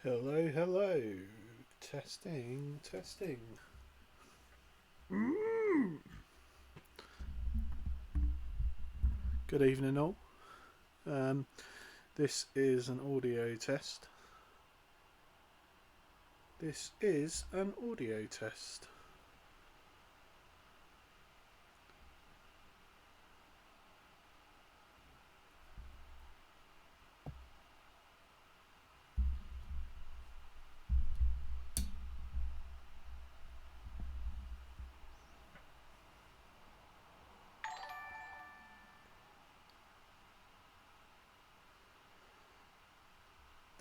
Hello, hello. Testing, testing. Mm. Good evening, all. This is an audio test. This is an audio test.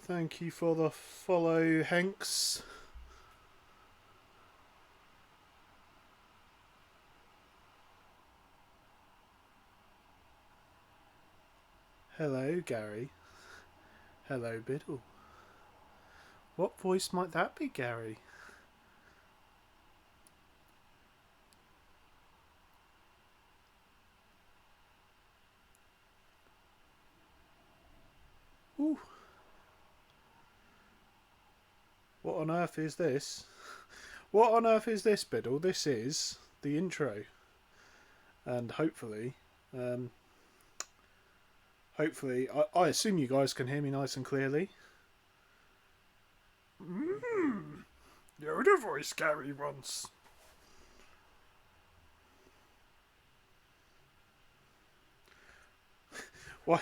Thank you for the follow, Hanks. Hello, Gary. Hello, Biddle. What voice might that be, Gary? Ooh. What on earth is this? What on earth is this, Biddle? This is the intro. And hopefully, I assume you guys can hear me nice and clearly. You're the voice Gary wants. Why?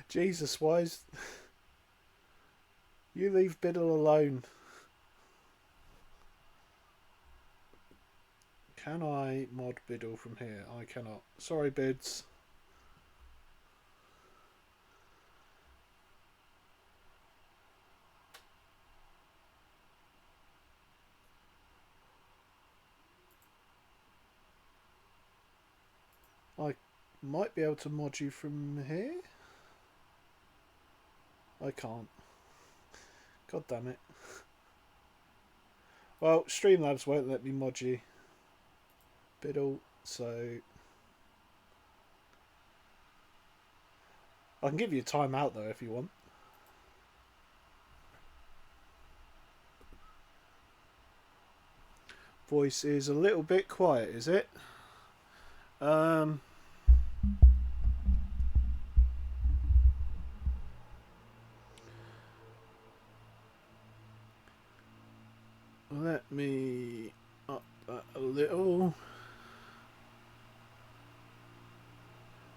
Jesus, why is... You leave Biddle alone. Can I mod Biddle from here? I cannot. Sorry, Bids. I might be able to mod you from here. I can't. God damn it. Well, Streamlabs won't let me mod you, Biddle, so... I can give you a timeout though if you want. Voice is a little bit quiet, is it? Let me up that a little.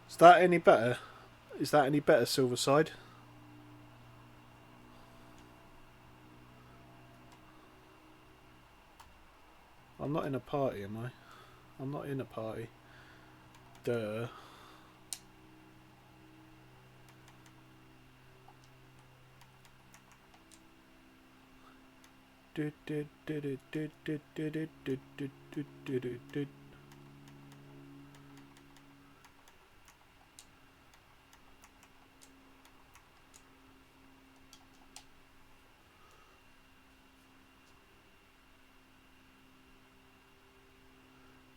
Is that any better? Is that any better, Silverside? I'm not in a party, am I? I'm not in a party. Duh.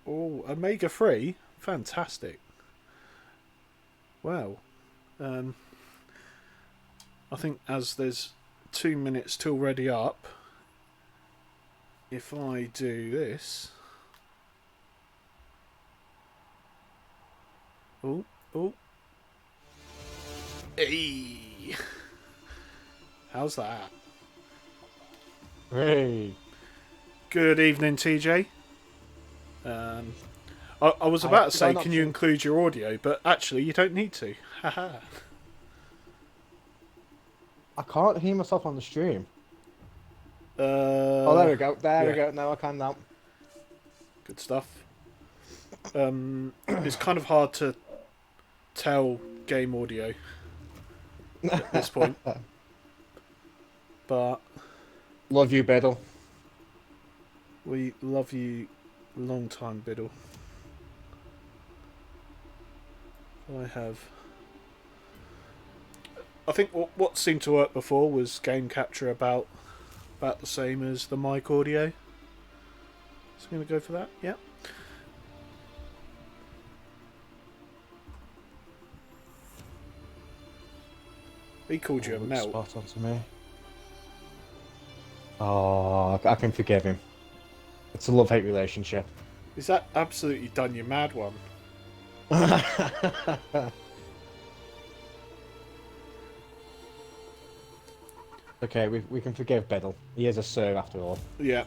Oh, Omega 3? Fantastic. Wow. I think as there's 2 minutes till ready up, if I do this... Oh, oh. Hey! How's that? Hey. Good evening, TJ. I was about to say, can you include your audio? But actually, you don't need to. Haha. I can't hear myself on the stream. Oh, there we go. There we go. Now I can now. Good stuff. It's kind of hard to tell game audio at this point. But... Love you, Biddle. We love you, long time, Biddle. I think what seemed to work before was game capture about the same as the mic audio. So I'm going to go for that. Yeah. He called you a melt. Spot on to me. Oh, I can forgive him. It's a love-hate relationship. Is that absolutely done you mad one? Okay, we can forgive Biddle. He is a sir after all. Yeah.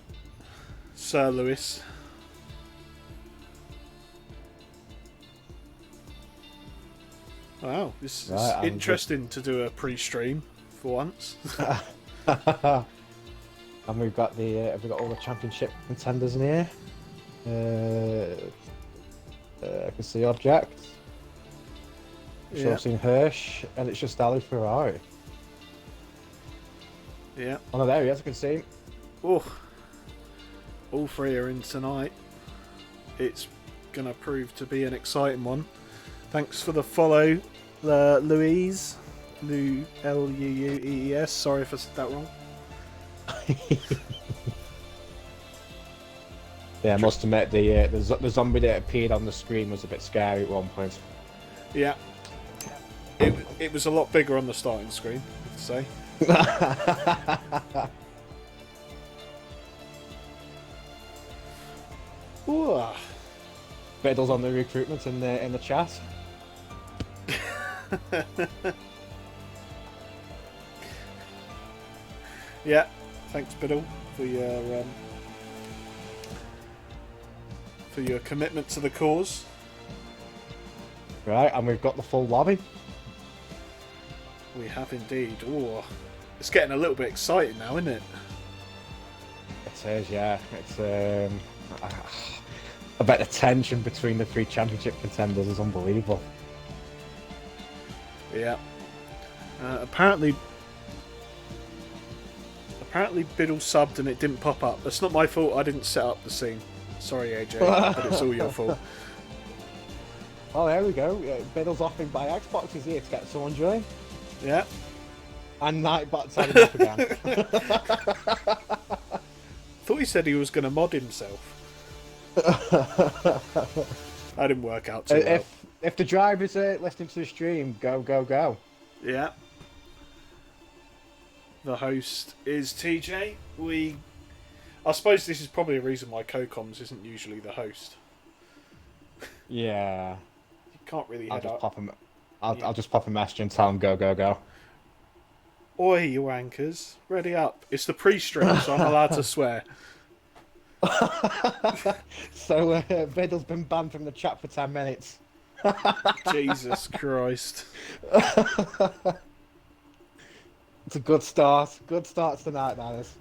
Sir Lewis. Wow, this is Right, interesting to do a pre-stream for once. and we've got the have we got all the championship contenders in here? I can see object. Sure, Yeah. I've seen Hirsch, and it's just Ali Ferrari. Yeah. Oh no, there he is. I can see him. Oh, all three are in tonight. It's going to prove to be an exciting one. Thanks for the follow, Louise. Luuees. Sorry if I said that wrong. Yeah, I must admit the zombie that appeared on the screen was a bit scary at one point. Yeah. It was a lot bigger on the starting screen, I have to say. Ooh. Biddle's on the recruitment in the chat. Yeah, thanks Biddle for your commitment to the cause. Right, and we've got the full lobby. We have indeed. Oh, it's getting a little bit exciting now, isn't it? It is, yeah. It's I bet the tension between the three championship contenders is unbelievable. Yeah. Apparently Biddle subbed and it didn't pop up. That's not my fault. I didn't set up the scene. Sorry, AJ, but it's all your fault. Oh, there we go. Biddle's offering by Xbox is here to get someone join. Yeah. And Nightbot's had enough again. Thought he said he was going to mod himself. That didn't work out too well. If the driver's listening to the stream, go. Yeah. The host is TJ. I suppose this is probably a reason why CoComs isn't usually the host. Yeah. You can't really I'll head just up. pop him. I'll just pop a message and tell him go. Oi, you wankers. Ready up. It's the pre-stream, so I'm allowed to swear. So Biddle's been banned from the chat for 10 minutes. Jesus Christ. It's a good start. Good start tonight, that is.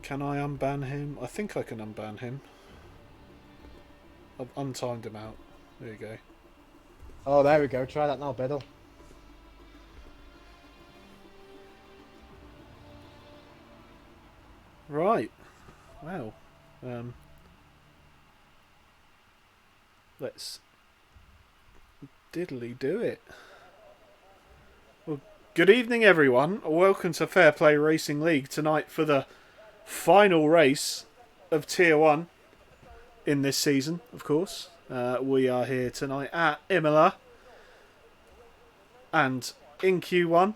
Can I unban him? I think I can unban him. I've untimed him out. There you go. Oh, there we go. Try that now, Biddle. Right. Wow. Let's diddly do it. Well, good evening, everyone. Welcome to Fair Play Racing League tonight for the final race of Tier 1 in this season, of course. We are here tonight at Imola and in Q1.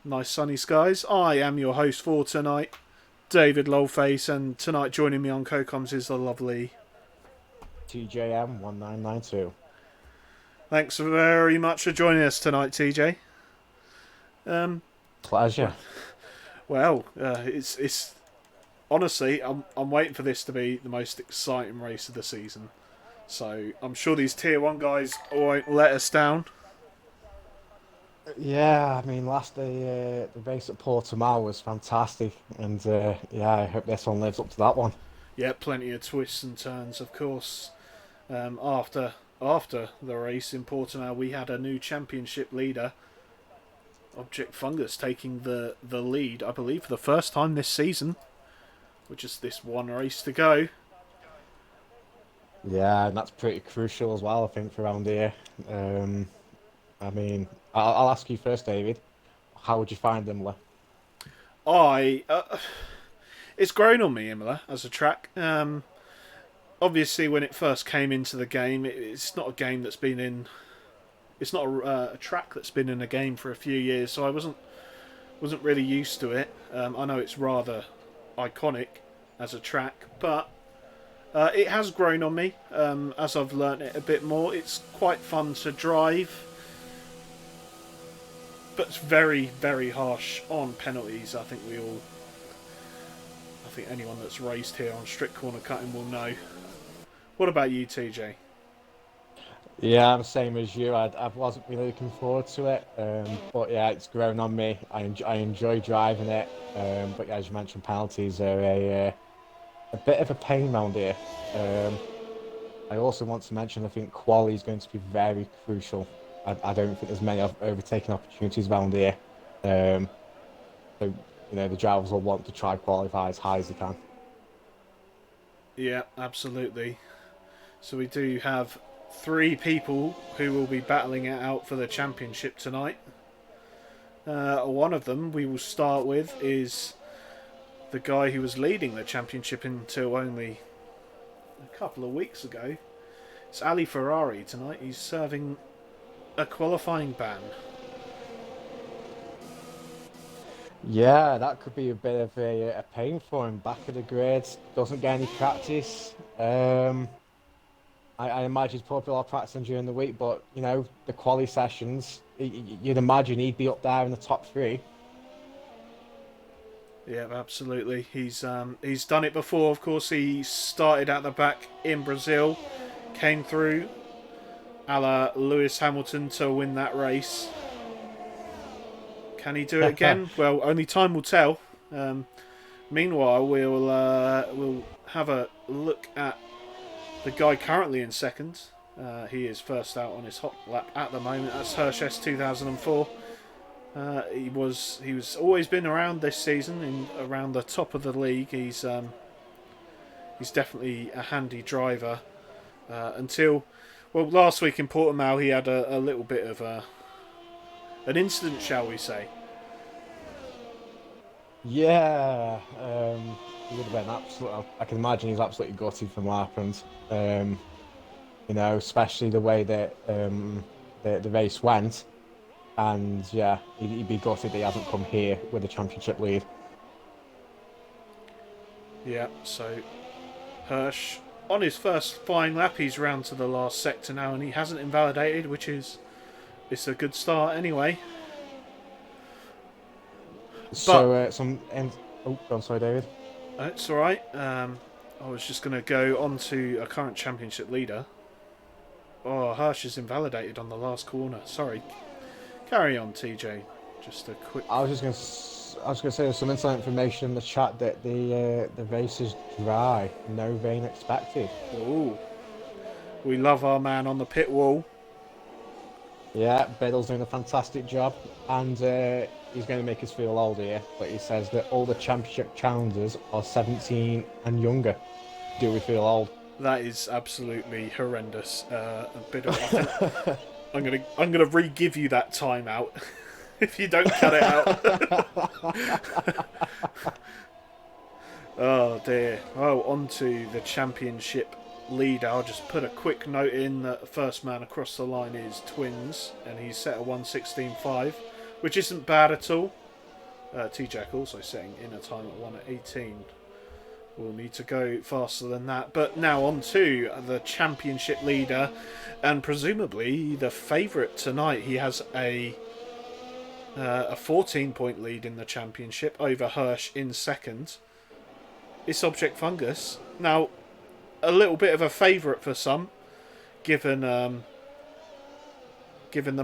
Nice sunny skies. I am your host for tonight, David Lolface, and tonight joining me on CoComs is the lovely TJM1992. Thanks very much for joining us tonight, TJ. Pleasure. Well, it's honestly, I'm waiting for this to be the most exciting race of the season. So I'm sure these Tier 1 guys won't let us down. Yeah, I mean, the race at Portimao was fantastic, and yeah, I hope this one lives up to that one. Yeah, plenty of twists and turns, of course. After the race in Portimao, we had a new championship leader, Object Fungus, taking the lead, I believe, for the first time this season, with just this one race to go. Yeah, and that's pretty crucial as well, I think, for around here. I mean, I'll ask you first, David. How would you find Imola? It's grown on me, Imola, as a track. Obviously, when it first came into the game, it's not a game that's been in. It's not a track that's been in a game for a few years, so I wasn't Wasn't really used to it. I know it's rather iconic as a track, but it has grown on me as I've learnt it a bit more. It's quite fun to drive, but it's very, very harsh on penalties. I think anyone that's raced here on strict corner cutting will know. What about you, TJ? Yeah, I'm same as you. I wasn't really looking forward to it, but yeah, it's grown on me. I enjoy driving it, but yeah, as you mentioned, penalties are a bit of a pain round here. Um, I also want to mention I think quali is going to be very crucial. I don't think there's many overtaking opportunities around here, um, so the drivers will want to try qualify as high as they can. Yeah, absolutely. So we do have three people who will be battling it out for the championship tonight. One of them we will start with is the guy who was leading the championship until only a couple of weeks ago. It's Ali Ferrari tonight. He's serving a qualifying ban. Yeah, that could be a bit of a pain for him. Back of the grades, doesn't get any practice. I imagine he's probably a lot of practicing during the week, but the quali sessions, you'd imagine he'd be up there in the top three. Yeah, absolutely. He's done it before. Of course, he started at the back in Brazil, came through, a la Lewis Hamilton, to win that race. Can he do it again? Well, only time will tell. Meanwhile, we'll have a look at the guy currently in second. He is first out on his hot lap at the moment. That's Hirsch S 2004. He was always been around this season in around the top of the league. He's definitely a handy driver. Until last week in Portimao he had a little bit of an incident, shall we say? Yeah, he would have been absolutely. I can imagine he's absolutely gutted from what happened. Especially the way that the race went, and yeah, he'd be gutted he hasn't come here with a championship lead. Yeah. So Hirsch on his first flying lap, he's round to the last sector now, and he hasn't invalidated, which is it's a good start anyway. But So oh, I'm sorry, David. it's all right. I was just going to go on to a current championship leader. Oh, Hirsch is invalidated on the last corner. Sorry. Carry on, TJ. Just a quick. I was gonna say there's some inside information in the chat that the race is dry, no rain expected. Ooh. We love our man on the pit wall. Yeah, Biddle's doing a fantastic job, and he's going to make us feel old here. But he says that all the championship challengers are 17 and younger. Do we feel old? That is absolutely horrendous. I'm gonna re-give you that timeout if you don't cut it out. Oh dear. Oh, on to the championship leader. I'll just put a quick note in that the first man across the line is Twins, and he's set a 1:16.5, which isn't bad at all. T-Jack also setting in a time at 1:18. We'll need to go faster than that. But now on to the championship leader, and presumably the favourite tonight. He has a 14-point lead in the championship over Hirsch in second. It's Object Fungus. Now, a little bit of a favourite for some, given the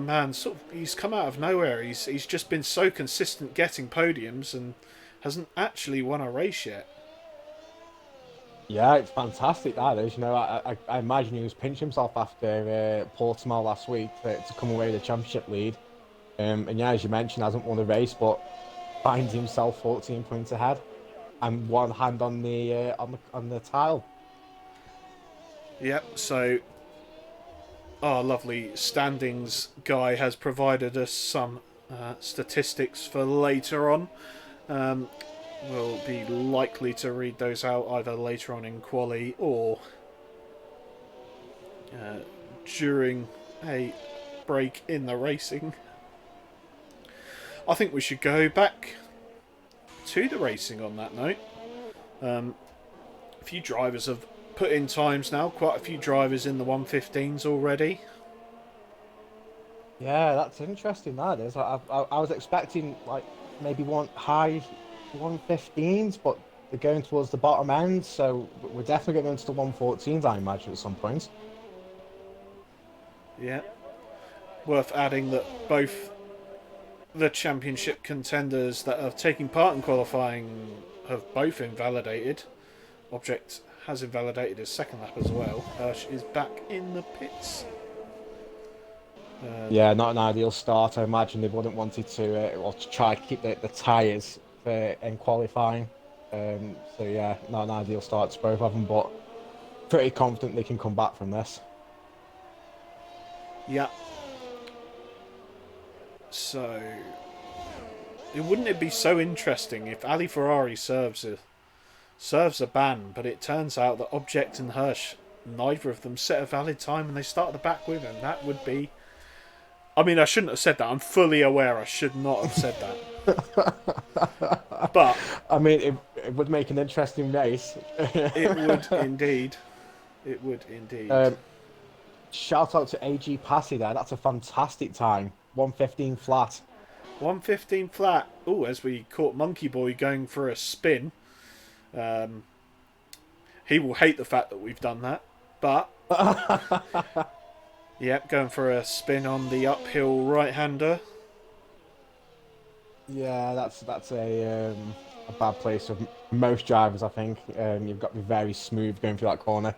man he's come out of nowhere. He's just been so consistent getting podiums and hasn't actually won a race yet. Yeah, it's fantastic. That is. I imagine he was pinching himself after Portimao last week to come away with the championship lead. And yeah, as you mentioned, hasn't won a race, but finds himself 14 points ahead, and one hand on the tile. Yep. So our lovely standings guy has provided us some statistics for later on. We'll be likely to read those out either later on in quali or during a break in the racing. I think we should go back to the racing on that note. A few drivers have put in times now. Quite a few drivers in the 115s already. Yeah, that's interesting. That is. I was expecting like maybe one high 115s, but they're going towards the bottom end. So we're definitely going into the 114s, I imagine, at some point. Yeah. Worth adding that both the championship contenders that are taking part in qualifying have both invalidated. Object has invalidated his second lap as well. Hirsch is back in the pits. Yeah, not an ideal start. I imagine they wouldn't wanted to try to keep the tyres in qualifying. So yeah, not an ideal start to both of them, but pretty confident they can come back from this. Yeah. So, wouldn't it be so interesting if Ali Ferrari serves a ban, but it turns out that Object and Hirsch, neither of them set a valid time and they start the back with him? That would be... I mean, I shouldn't have said that. I'm fully aware I should not have said that. But... I mean, it would make an interesting race. It would indeed. It would indeed. Shout out to AG Passy there. That's a fantastic time. 115 flat. 115 flat. Oh, as we caught Monkey Boy going for a spin. He will hate the fact that we've done that. But... Yep, going for a spin on the uphill right-hander. Yeah, that's a bad place for most drivers, I think. You've got to be very smooth going through that corner.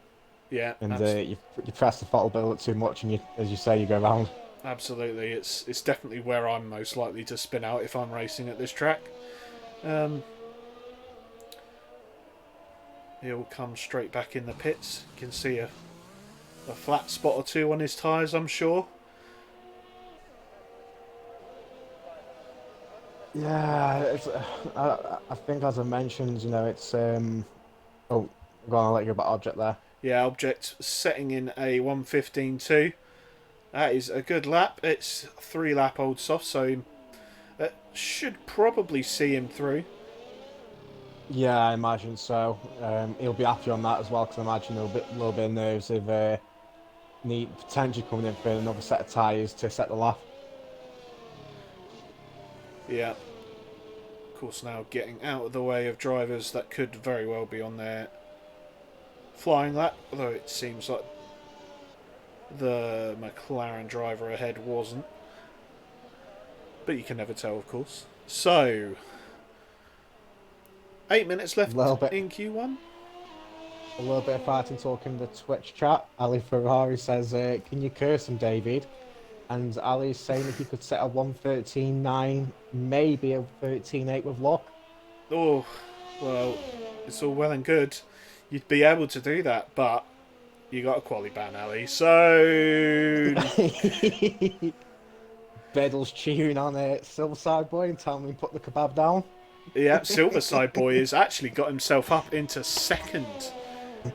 Yeah, and you press the throttle a bit too much, and as you say, you go round. Absolutely, it's definitely where I'm most likely to spin out if I'm racing at this track. He'll come straight back in the pits. You can see a flat spot or two on his tyres, I'm sure. Yeah, it's, I think as I mentioned, it's... Oh, go on, I'll let you about Object there. Yeah, Object setting in a 1:15.2. That is a good lap. It's 3-lap old soft, so that should probably see him through. Yeah, I imagine so. He'll be happy on that as well, because I imagine a little bit of nerves of need potentially coming in for another set of tyres to set the lap. Yeah. Of course, now getting out of the way of drivers that could very well be on their flying lap, although it seems like the McLaren driver ahead wasn't. But you can never tell, of course. So, 8 minutes left in Q1. A little bit of fighting talk in the Twitch chat. Ali Ferrari says, can you curse him, David? And Ali's saying if you could set a 1:13.9, maybe a 13.8 with luck. Oh, well, it's all well and good. You'd be able to do that, but you got a quali ban, Ali. So... Bedell's cheering on a Silverside Boy and telling him to put the kebab down. Yeah, Silverside Boy has actually got himself up into second.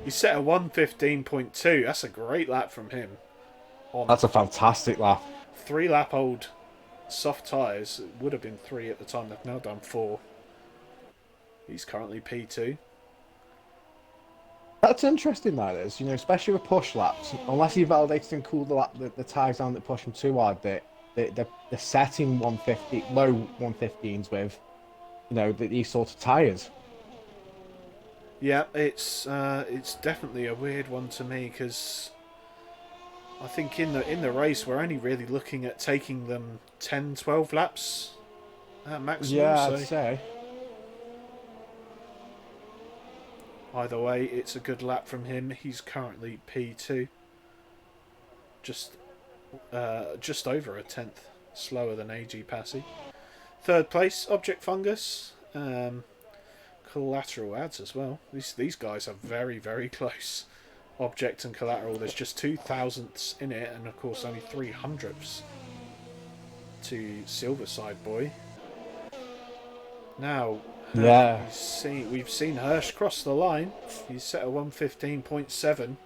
He set a 1:15.2. That's a great lap from him. That's a fantastic lap. 3-lap old soft tyres. It would have been 3 at the time. They've now done 4. He's currently P2. That's interesting, that is. Especially with push laps. Unless you validate and cool the tyres down that push them too hard, they're setting 150, low 115s with, these sort of tyres. Yeah, it's definitely a weird one to me, because I think in the race we're only really looking at taking them 10, 12 laps at maximum. Yeah, I'd say. Either way, it's a good lap from him. He's currently P2. Just over a tenth slower than AG Passy. Third place, Object Fungus. Collateral ads as well. These guys are very, very close. Object and Collateral, there's just 2 thousandths in it, and of course only 300ths to Silverside Boy. Now, yeah, we've seen Hirsch cross the line. He's set a 1:15.7.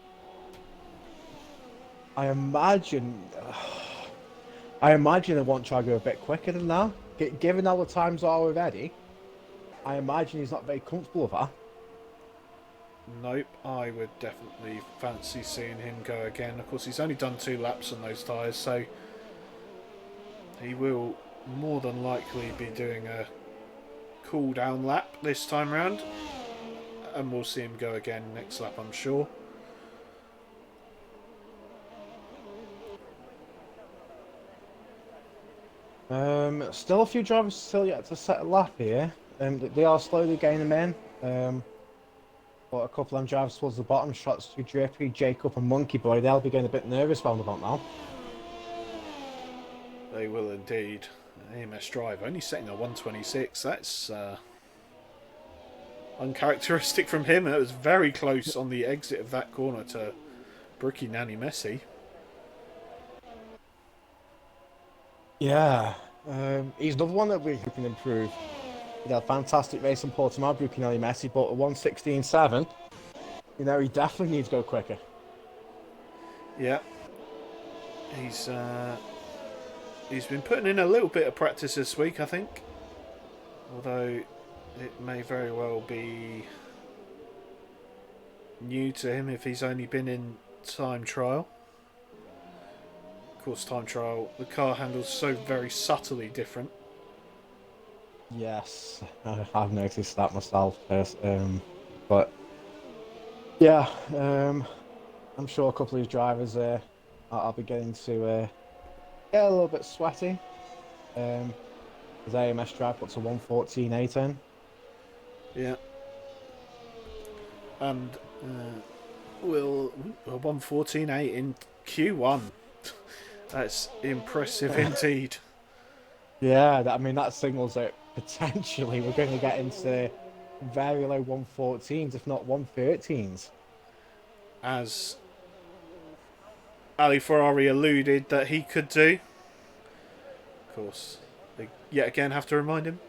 I imagine they won't try to go a bit quicker than that. given how the times are with Eddie, I imagine he's not very comfortable with her. Nope, I would definitely fancy seeing him go again. Of course, he's only done 2 laps on those tyres, so he will more than likely be doing a cool down lap this time round, and we'll see him go again next lap, I'm sure. Still a few drivers still yet to set a lap here. They are slowly gaining them in. But a couple of them drivers towards the bottom, shots to Drippy, Jacob and Monkey Boy, they'll be getting a bit nervous round about now. They will indeed. AMS Drive only setting a 126. That's uncharacteristic from him. It was very close on the exit of that corner to Brookie Nanny Messi. Yeah, he's another one that we can improve. He had a fantastic race in Portimao, Brookie Nanny Messi, but a 1:16.7, you know, he definitely needs to go quicker. Yeah. He's been putting in a little bit of practice this week, I think. Although it may very well be new to him if he's only been in time trial. Of course, time trial, the car handles so very subtly different. Yes, I've noticed that myself. But yeah, I'm sure a couple of these drivers I'll be getting to get a little bit sweaty. His AMS drive puts a 1:14.18. Yeah. And will a 1:14.8 in Q1. That's impressive indeed. Yeah, I mean that signals that potentially we're going to get into very low 1:14s, if not 1:13s. As Ali Ferrari alluded that he could do. Of course, they yet again have to remind him.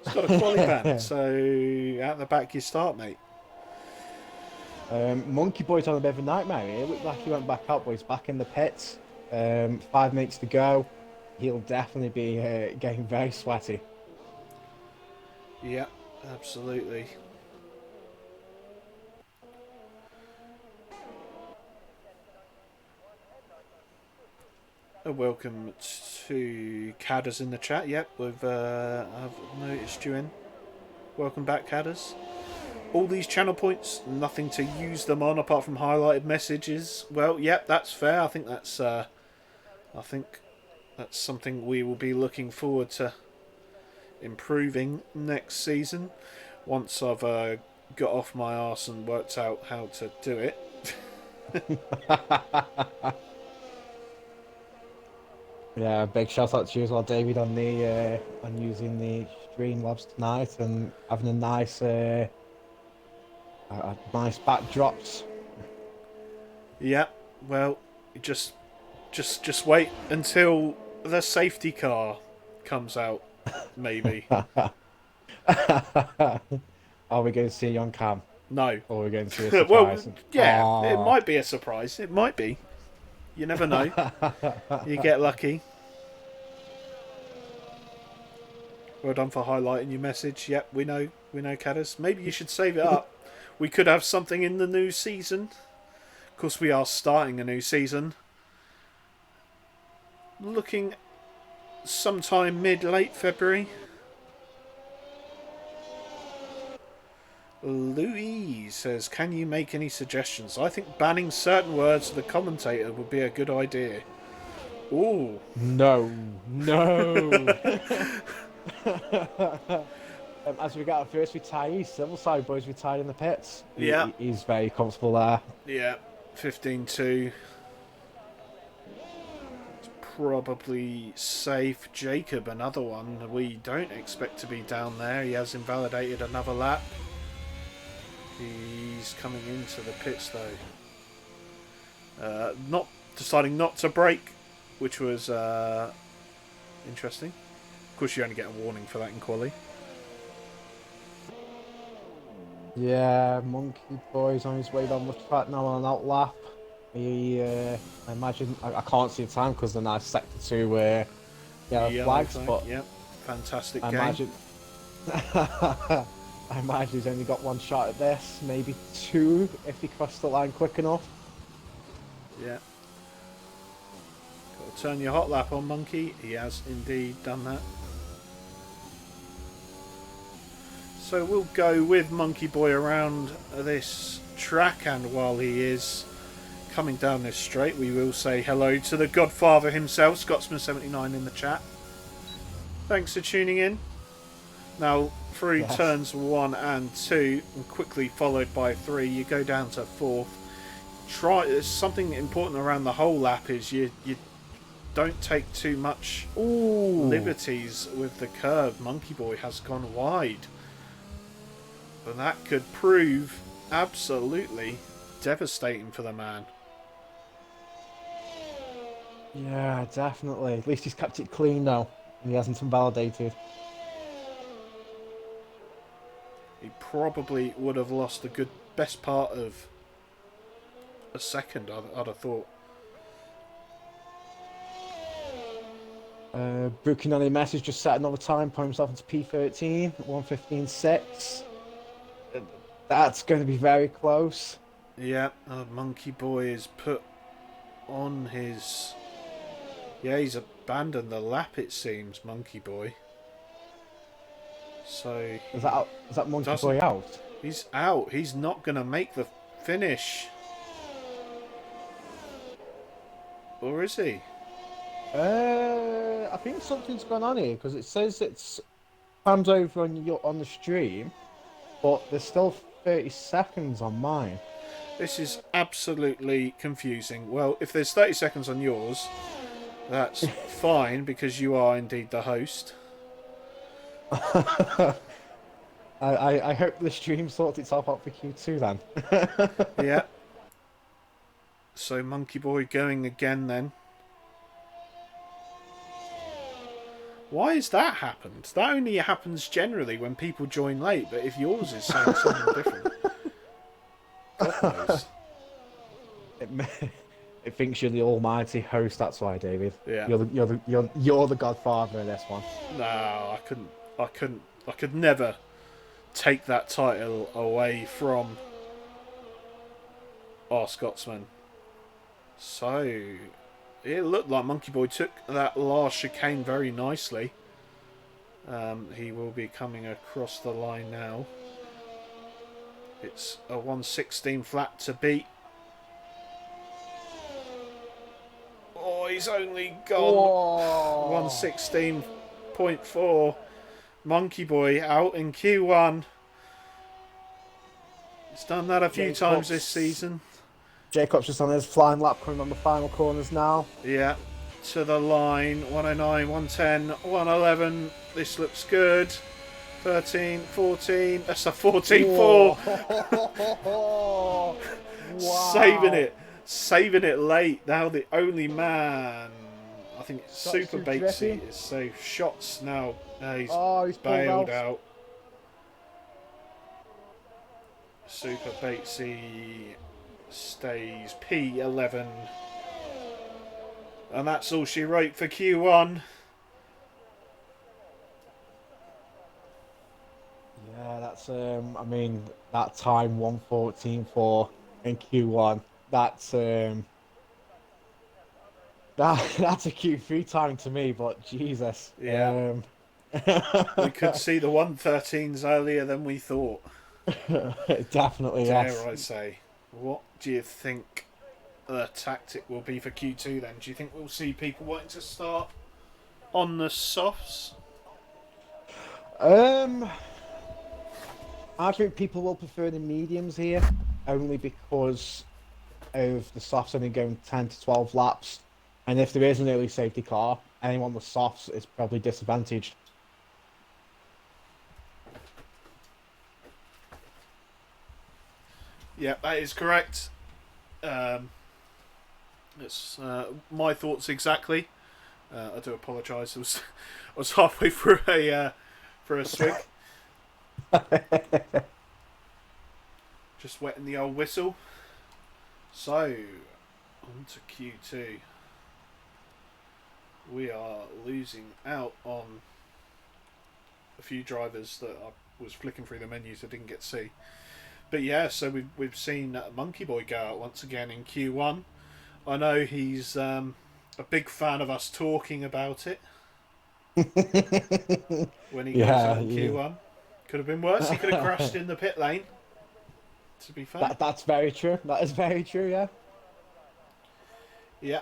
He's got a quali ban, so out the back you start, mate. Monkey Boy's on a bit of a nightmare here. It looked like he went back up, but he's back in the pits. 5 minutes to go. He'll definitely be getting very sweaty. Yeah, absolutely. Welcome to Cadders in the chat. Yep, I've noticed you in. Welcome back, Cadders. All these channel points, nothing to use them on apart from highlighted messages. Well, yep, that's fair. I think that's something we will be looking forward to improving next season. Once I've got off my arse and worked out how to do it. Yeah, big shout out to you as well, David, on the on using the Streamlabs tonight and having a nice nice backdrops. Yeah, well, just wait until the safety car comes out, maybe. Are we going to see you on cam? No. Or are we going to see a surprise? Well, yeah, It might be a surprise. It might be. You never know. You get lucky. Well done for highlighting your message. Yep, we know, Cadders. Maybe you should save it up. We could have something in the new season. Of course, we are starting a new season. Looking sometime mid-late February. Louise says, can you make any suggestions? I think banning certain words to the commentator would be a good idea. Ooh. No. As we got our first retiree, Civil Side Boys retired in the pits. Yeah. He's very comfortable there. Yeah, 15-2. It's probably safe. Jacob, another one. We don't expect to be down there. He has invalidated another lap. He's coming into the pits though. Deciding not to brake, which was interesting. Of course, you only get a warning for that in quali. Yeah, Monkey Boy's on his way down the track now on an out lap. I imagine I can't see the time because the nice sector 2 flags, but yeah. Fantastic I game. imagine. I imagine he's only got one shot at this, maybe two if he crossed the line quick enough. Yeah. Got to turn your hot lap on, Monkey. He has indeed done that. So we'll go with Monkey Boy around this track, and while he is coming down this straight, we will say hello to the Godfather himself, Scotsman79 in the chat. Thanks for tuning in. Now, through Yes. turns 1 and 2, and quickly followed by 3, you go down to 4th. There's something important around the whole lap is you don't take too much liberties with the curve. Monkey Boy has gone wide. And that could prove absolutely devastating for the man. Yeah, definitely. At least he's kept it clean now, and he hasn't invalidated. He probably would have lost a good best part of a second, I'd have thought. Buchanani Message just set another time, put himself into P13, 1:15.6. That's going to be very close. Yeah, Monkey Boy is put on his... Yeah, he's abandoned the lap, it seems, Monkey Boy. So... Is that Monkey Boy out? He's out. He's not going to make the finish. Or is he? I think something's gone on here, because it says it's times over on the stream, but there's still 30 seconds on mine. This is absolutely confusing. Well, if there's 30 seconds on yours, that's fine, because you are indeed the host. I hope the stream sorts itself out for Q2 then. Yeah. So Monkey Boy going again then. Why has that happened? That only happens generally when people join late, but if yours is saying something different, God knows. It thinks you're the almighty host. That's why, David. Yeah. You're the godfather of this one. No, I could never take that title away from our Scotsman. So it looked like Monkey Boy took that last chicane very nicely. He will be coming across the line now. It's a 1:16 flat to beat. Oh, he's only gone 1:16.4. Monkey Boy out in Q1. He's done that a few times this season. Jacob's just on his flying lap coming on the final corners now. Yeah, to the line. 109, 110, 111. This looks good. 13, 14. That's a 14.4. Wow. Saving it late. Now the only man. I think it's Super Batesy is so shots now. He's bailed out. Super Batesy stays P11. And that's all she wrote for Q1. Yeah, that's I mean that time 1:14.4 in Q1. That's that's a Q3 time to me, but Jesus. Yeah. We could see the 113s earlier than we thought. Definitely, Dare yes. I say. What do you think the tactic will be for Q2 then? Do you think we'll see people wanting to start on the softs? I think people will prefer the mediums here, only because of the softs only going 10 to 12 laps. And if there is an early safety car, anyone with softs is probably disadvantaged. Yeah, that is correct. It's my thoughts exactly. I do apologise. I was halfway through a swig. Just wetting the old whistle. So, on to Q2. We are losing out on a few drivers that I was flicking through the menus I didn't get to see. But yeah, so we've seen Monkey Boy go out once again in Q1. I know he's a big fan of us talking about it when he goes out Yeah, in yeah. Q1. Could have been worse. He could have crashed in the pit lane. To be fair. That's very true. That is very true. Yeah. Yeah.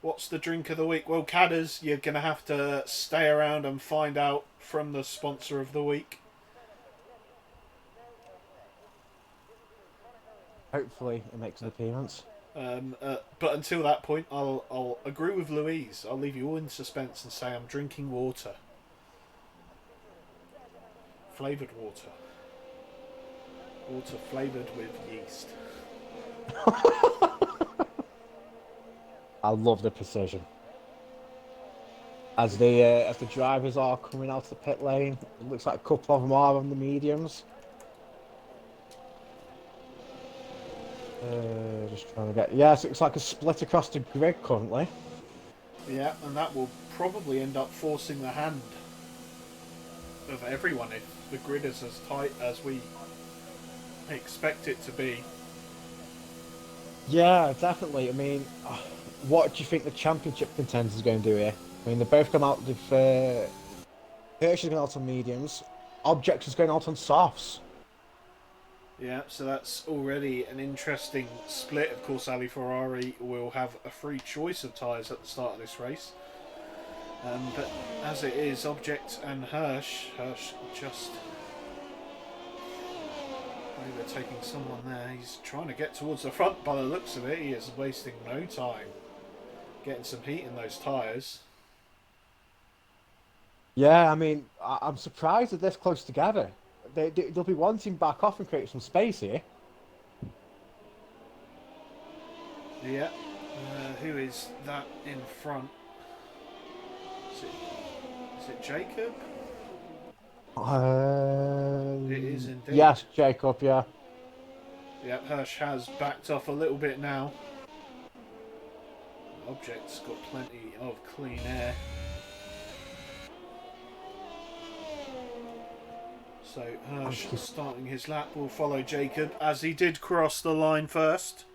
What's the drink of the week? Well, Cadders, you're going to have to stay around and find out from the sponsor of the week. Hopefully, it makes an appearance. But until that point, I'll agree with Louise. I'll leave you all in suspense and say I'm drinking water. Flavoured water. Water flavoured with yeast. I love the precision. As the drivers are coming out of the pit lane, it looks like a couple of them are on the mediums. Just trying to get... Yes, it's like a split across the grid currently. Yeah, and that will probably end up forcing the hand of everyone if the grid is as tight as we expect it to be. Yeah, definitely. I mean, what do you think the championship contenders are going to do here? I mean, they've both come out with... Hirsch is going out on mediums. Object is going out on softs. Yeah, so that's already an interesting split. Of course, Ali Ferrari will have a free choice of tyres at the start of this race. But as it is, Object and Hirsch just overtaking someone there. He's trying to get towards the front by the looks of it. He is wasting no time getting some heat in those tyres. Yeah, I mean, I'm surprised they're this close together. They'll be wanting back off and create some space here. Yeah. Who is that in front? Is it Jacob? It is indeed. Yes, Jacob, yeah. Yeah, Hirsch has backed off a little bit now. Object's got plenty of clean air. So Hirsch starting his lap will follow Jacob as he did cross the line first.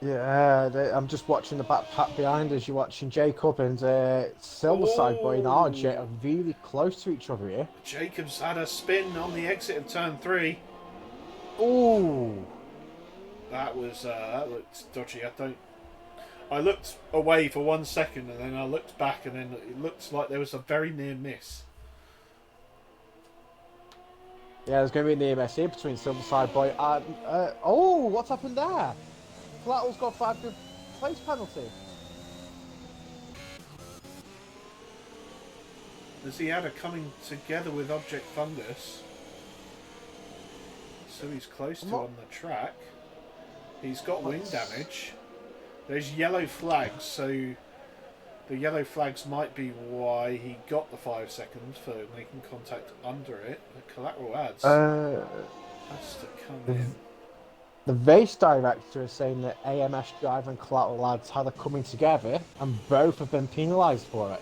Yeah, I'm just watching the back pack behind as you're watching Jacob and Silverside Boy and RJ are really close to each other here. Jacob's had a spin on the exit of turn 3. Ooh. That looked dodgy. I looked away for 1 second and then I looked back and then it looked like there was a very near miss. Yeah, there's going to be a near miss here between Silverside Boy and... oh, what's happened there? Collateral's got 5 good place penalty. As he had a coming together with Object Fungus. So he's close to on the track. He's got wing damage. There's yellow flags, so the yellow flags might be why he got the 5 seconds for making contact under it. The collateral adds has to come in. The race director is saying that AMS driver and collateral lads had a coming together and both have been penalised for it.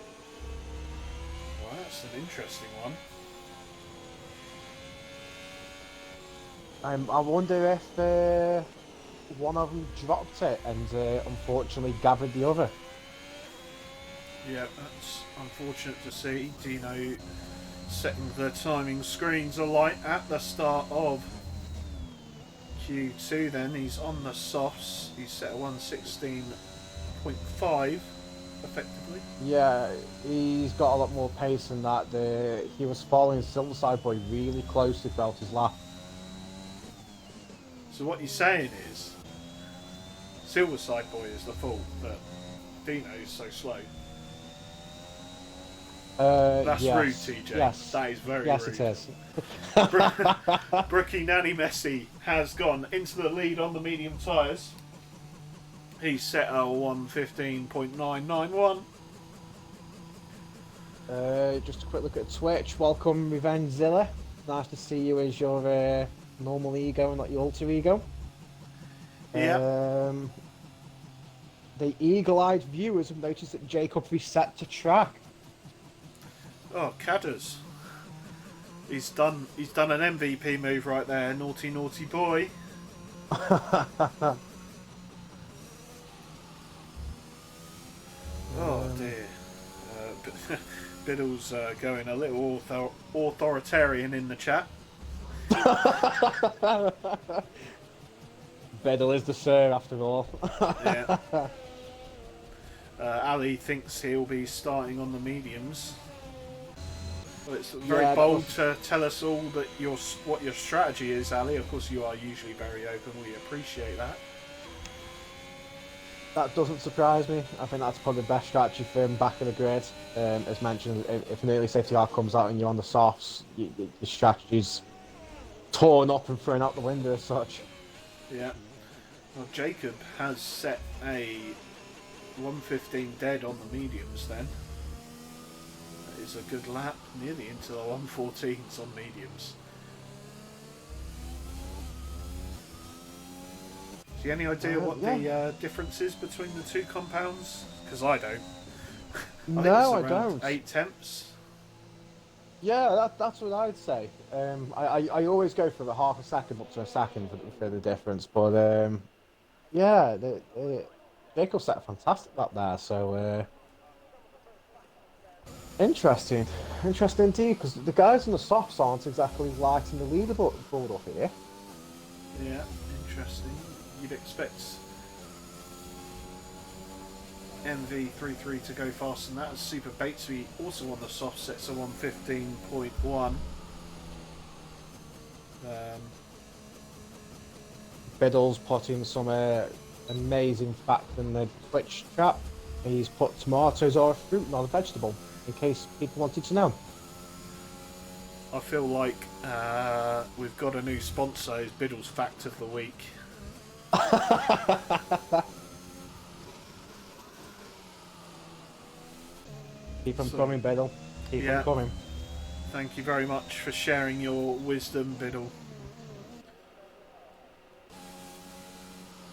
Well, that's an interesting one. I wonder if one of them dropped it and unfortunately gathered the other. Yeah, that's unfortunate to see. Dino setting the timing screens alight at the start of Q2 then. He's on the softs. He's set a 116.5 effectively. Yeah, he's got a lot more pace than that. He was following Silverside Boy really closely throughout his lap. So what you're saying is Silverside Boy is the fault that Dino is so slow. That's yes. rude, TJ. Yes. That is very yes, rude. Yes, it is. Brookie Nanny Messi has gone into the lead on the medium tyres. He's set a 115.991. Just a quick look at Twitch. Welcome, Revengezilla. Nice to see you as your normal ego and not your alter ego. Yeah. The eagle-eyed viewers have noticed that Jacob reset to track. Oh, Cadders. He's done an MVP move right there. Naughty, naughty boy. Oh dear. Biddle's going a little authoritarian in the chat. Biddle is the sir after all. Yeah. Ali thinks he'll be starting on the mediums. Well, it's very bold to tell us all that what your strategy is, Ali. Of course, you are usually very open. We appreciate that. That doesn't surprise me. I think that's probably the best strategy for him back in the grid. As mentioned, if an early safety car comes out and you're on the softs, your strategy's torn up and thrown out the window as such. Yeah. Well, Jacob has set a 115 dead on the mediums then. That is a good lap, nearly into the 114s on mediums. Do you have any idea what the difference is between the two compounds? Because I don't. I don't. 8 temps. Yeah, that's what I'd say. I always go for the half a second up to a second for the difference, but yeah, Jacob set a fantastic lap there, so interesting indeed, because the guys in the softs aren't exactly lighting the leaderboard up here. Yeah, interesting. You'd expect MV33 to go faster than that. Super Batesby also on the soft sets a 115.1. Biddle's putting some amazing fact in the Twitch chat. He's put tomatoes are a fruit, not a vegetable, in case people wanted to know. I feel like we've got a new sponsor. It's Biddle's Fact of the Week. Keep them coming, Biddle. Keep them coming. Thank you very much for sharing your wisdom, Biddle.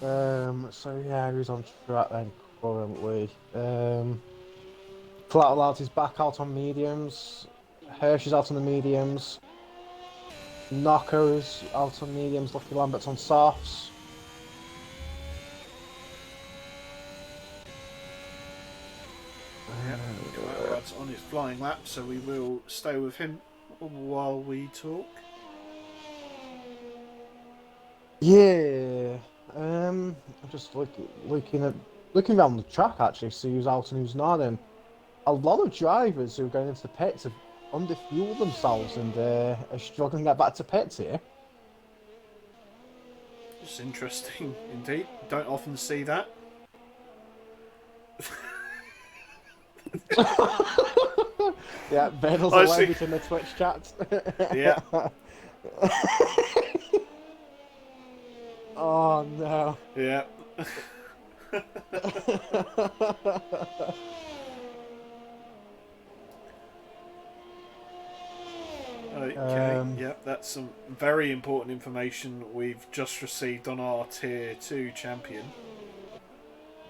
So yeah, who's on track then currently? Flat is back out on mediums. Hirsch is out on the mediums. Knocko's out on mediums. Lucky Lambert's on softs. Conrad's on his flying lap, so we will stay with him while we talk. Yeah. I'm just looking around the track actually, see who's out and who's not, and a lot of drivers who are going into the pits have underfueled themselves and are struggling to get back to pits here. It's interesting indeed. Don't often see that. Yeah, Biddle's away in the Twitch chat. Yeah. Oh no. Yeah. Okay, yep, that's some very important information we've just received on our Tier 2 champion.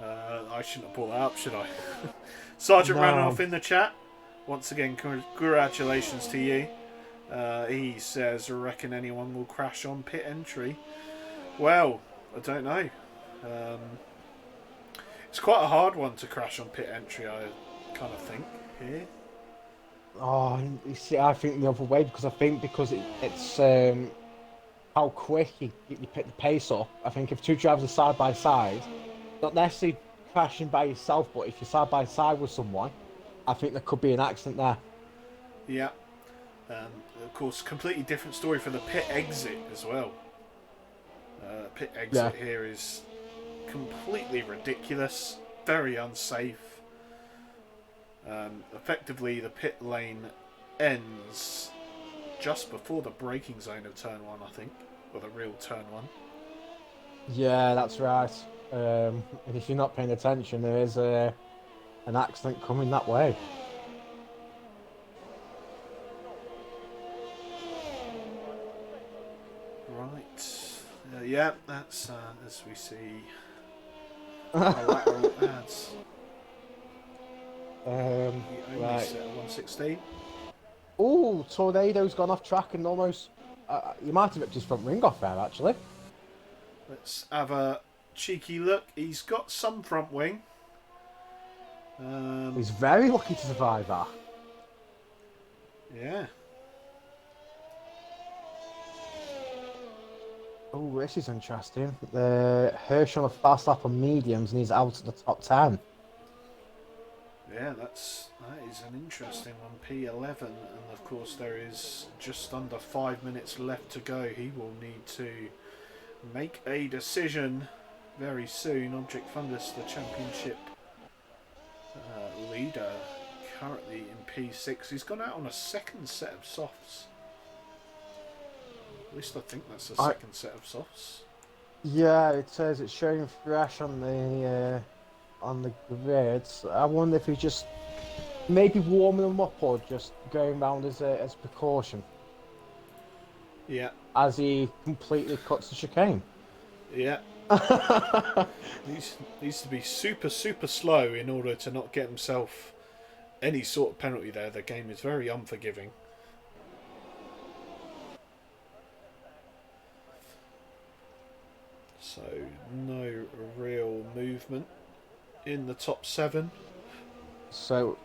I shouldn't have brought that up, should I? Sergeant Ranoff in the chat. Once again, congratulations to you. He says, I reckon anyone will crash on pit entry. Well, I don't know. It's quite a hard one to crash on pit entry, I kind of think, here. Oh, you see, I think the other way, because it's how quick you pick the pace up. I think if two drivers are side by side, not necessarily crashing by yourself, but if you're side by side with someone, I think there could be an accident there. Yeah. Of course, completely different story for the pit exit as well. Pit exit here is completely ridiculous, very unsafe. Effectively, the pit lane ends just before the braking zone of turn 1, I think, or the real turn 1. Yeah, that's right. And if you're not paying attention, there is an accident coming that way. Right. Yeah, that's as we see. Lateral ads. He only set 116. Oh, Tornado's gone off track and almost. You might have ripped his front ring off there, actually. Let's have a cheeky look. He's got some front wing. He's very lucky to survive that. Yeah. Oh, this is interesting. Hirsch on a fast lap on mediums and he's out of the top 10. Yeah, that is an interesting one. P11, and of course there is just under 5 minutes left to go. He will need to make a decision very soon. Object Fungus, the championship leader, currently in P6. He's gone out on a second set of softs. At least I think that's the second set of softs. Yeah, it says it's showing fresh on the grids. I wonder if he's just maybe warming them up or just going round as precaution. Yeah. As he completely cuts the chicane. Yeah. Needs to be super slow in order to not get himself any sort of penalty there. The game is very unforgiving. So no real movement in the top 7. So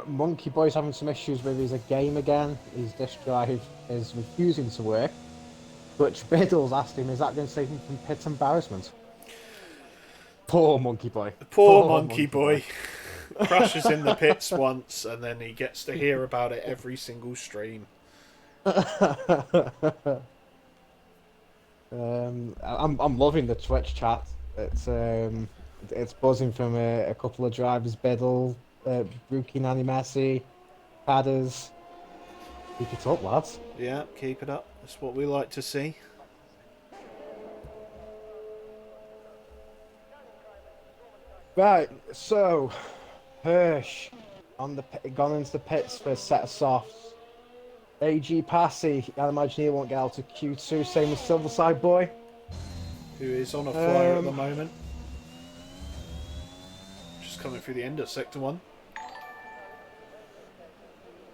Monkey Boy's having some issues with his game again. His disk drive is refusing to work. Butch Biddle's asked him, is that going to save him from pit embarrassment? Poor Monkey Boy. Poor Monkey Boy. Crashes in the pits once and then he gets to hear about it every single stream. I'm loving the Twitch chat. It's buzzing from a couple of drivers, Biddle, Brookie, Nanny Messi, Padders. Keep it up, lads. Yeah, keep it up. That's what we like to see. Right, so Hirsch gone into the pits for a set of softs. AG Passy, I imagine he won't get out to Q2, same as Silverside Boy. Who is on a flyer at the moment. Just coming through the end of Sector 1.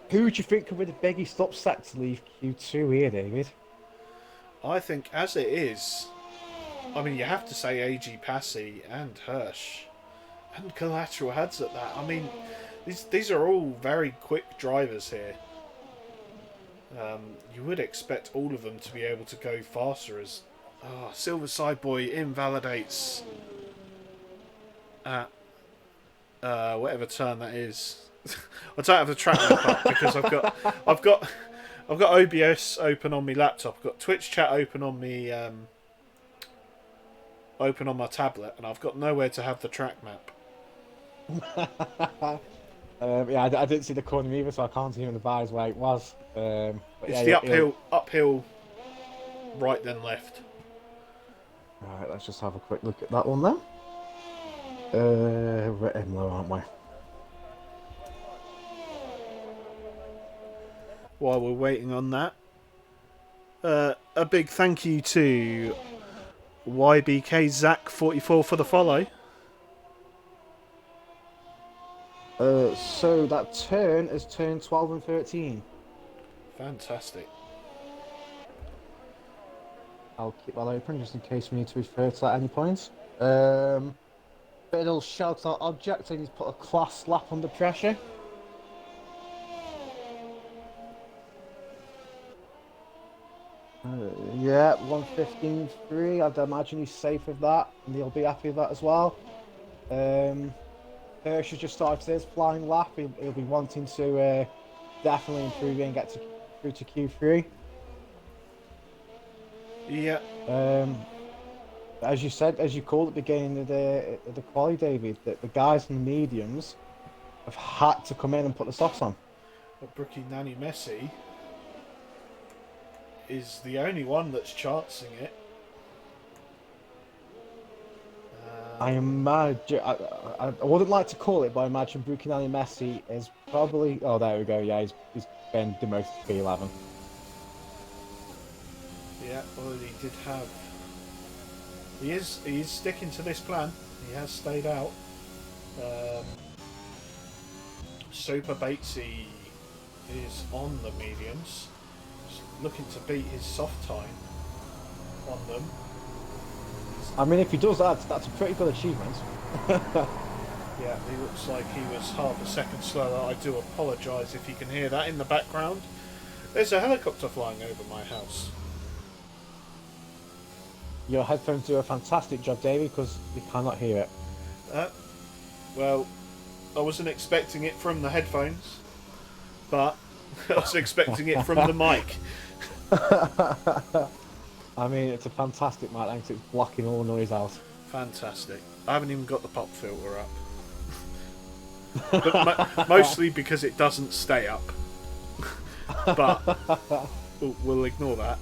Who do you think could be the biggest upset to leave Q2 here, David? I think as it is, I mean, you have to say AG Passy and Hirsch. And Collateral Hads at that. I mean, these are all very quick drivers here. You would expect all of them to be able to go faster as... Oh, Silverside Boy invalidates at whatever turn that is. I don't have the track map up because I've got OBS open on my laptop. I've got Twitch chat open on me open on my tablet, and I've got nowhere to have the track map. Yeah, I didn't see the corner either, so I can't even advise where it was. It's yeah, the uphill, right then left. Right, let's just have a quick look at that one then. We're at Imola, aren't we? While we're waiting on that, a big thank you to YBK Zach 44 for the follow. So that turn is turn 12 and 13. Fantastic. I'll keep that open just in case we need to refer to that at any point. Biddle shouts out object and he's put a class lap under pressure. Yeah, 1:15.3. I'd imagine he's safe with that, and he'll be happy with that as well. Hirsch has just started his flying lap. He'll be wanting to definitely improve and get through to Q3. Yeah. As you said, as you called at the beginning of the quali, David, that the guys in the mediums have had to come in and put the softs on. But Brookie Nanny Messi is the only one that's chancing it. I imagine, I wouldn't like to call it, but I imagine Bukinani Messi is probably... Oh, there we go, yeah, he's been demoted to P11. Yeah, well, he did have... He is sticking to this plan. He has stayed out. Super Batesy is on the mediums, just looking to beat his soft time on them. I mean, if he does that, that's a pretty good achievement. Yeah, he looks like he was half a second slower. I do apologise if you can hear that in the background. There's a helicopter flying over my house. Your headphones do a fantastic job, Davey, because we cannot hear it. Well, I wasn't expecting it from the headphones, but I was expecting it from the mic. I mean, it's a fantastic mic length. It's blocking all noise out. Fantastic. I haven't even got the pop filter up. But mostly because it doesn't stay up. But we'll ignore that.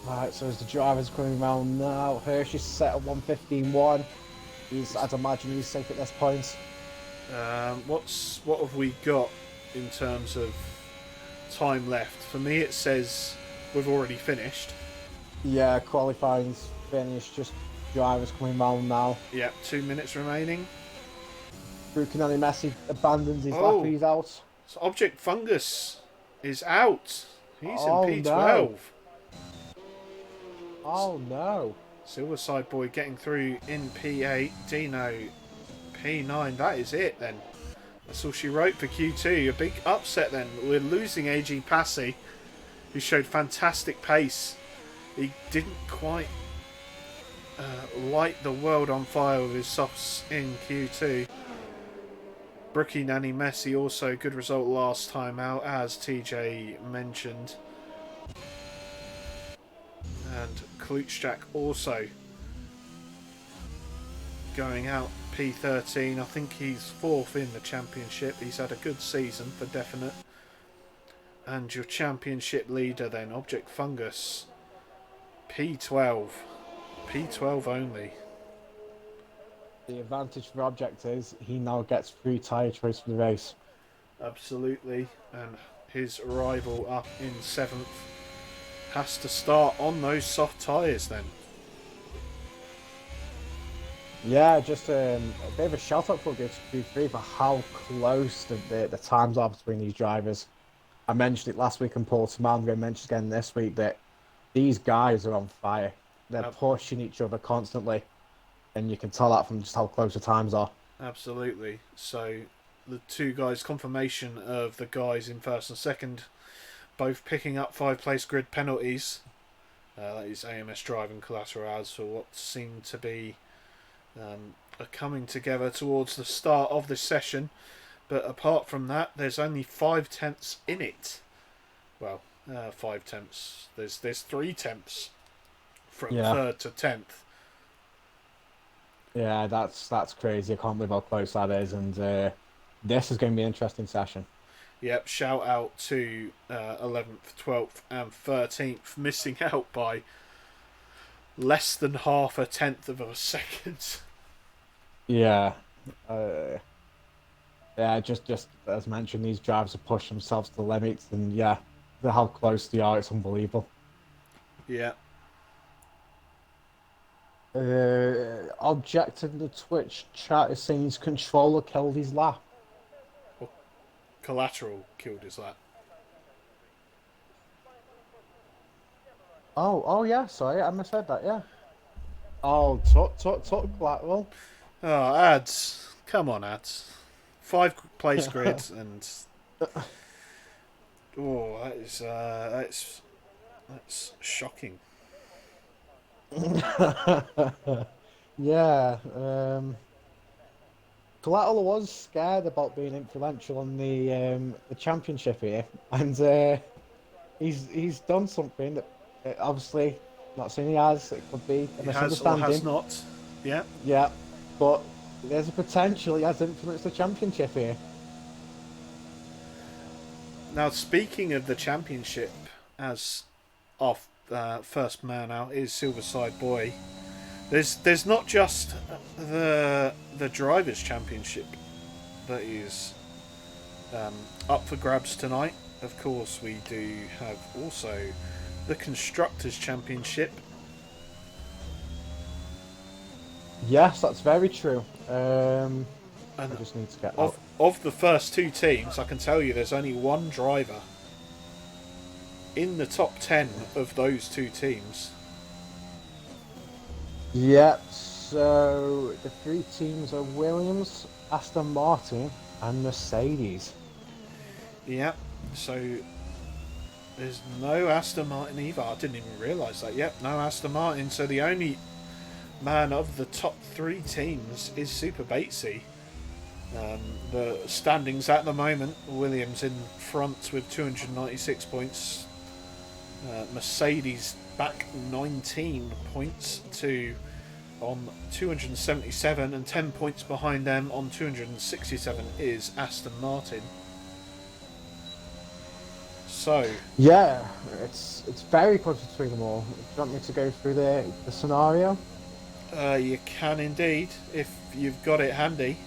Right, so as the driver's coming around now, Hirsch is set at 1:15.1. I'd imagine he's safe at this point. What have we got in terms of time left? For me, it says we've already finished. Yeah, qualifying's finished. Just driver's coming round now. Yep, 2 minutes remaining. Buchanani Messi abandons his lap. He's out. So Object Fungus is out. He's in P12. No. Oh no. Silverside Boy getting through in P8. Dino P9. That is it then. That's all she wrote for Q2. A big upset then. We're losing AG Passy, who showed fantastic pace. He didn't quite light the world on fire with his softs in Q2. Brookie Nanny Messi also good result last time out, as TJ mentioned. And Klutschak also going out P13. I think he's fourth in the championship. He's had a good season for definite. And your championship leader then, Object Fungus, P12. P12 only. The advantage for Object is he now gets free tyre choice for the race. Absolutely. And his rival up in 7th has to start on those soft tyres then. Yeah, just a bit of a shout out for Q3 for how close the times are between these drivers. I mentioned it last week in Portimao. I'm going to mention again this week that these guys are on fire. They're pushing each other constantly, and you can tell that from just how close the times are. Absolutely. So the two guys, confirmation of the guys in first and second, both picking up 5-place grid penalties. That is AMS driving collaterals for what seemed to be a coming together towards the start of this session. But apart from that, there's only 5 tenths in it. Well, 5 tenths. There's 3 tenths from 3rd to 10th. Yeah, that's crazy. I can't believe how close that is. And this is going to be an interesting session. Yep, shout out to 11th, 12th and 13th, missing out by less than half a tenth of a second. Yeah. Yeah, just as mentioned, these drivers have pushed themselves to the limits, and yeah, how close they are, it's unbelievable. Yeah. Object in the Twitch chat is saying his controller killed his lap. Well, collateral killed his lap. Oh yeah, sorry, I misread that, yeah. Oh, talk collateral. Oh, ads. Come on, ads. 5-place grid and that's shocking. Yeah, Collateral was scared about being influential on the championship here, and he's done something that obviously not saying he has. It could be a misunderstanding. Has not. Yeah. Yeah, but there's a potential he has influenced the championship here. Now, speaking of the championship, as off first man out is Silverside Boy. There's not just the drivers' championship that is up for grabs tonight. Of course, we do have also the constructors' championship. Yes, that's very true. And I just need to get out. of the first two teams, I can tell you there's only one driver in the top 10 of those two teams. Yep, so the three teams are Williams, Aston Martin, and Mercedes. Yep. So there's no Aston Martin either. I didn't even realise that. Yep, no Aston Martin. So the only man of the top three teams is Super Batesy. The standings at the moment: Williams in front with 296 points. Mercedes back 19 points to on 277, and 10 points behind them on 267 is Aston Martin. So Yeah, it's very close between them all. Do you want me to go through the scenario? you can indeed, if you've got it handy.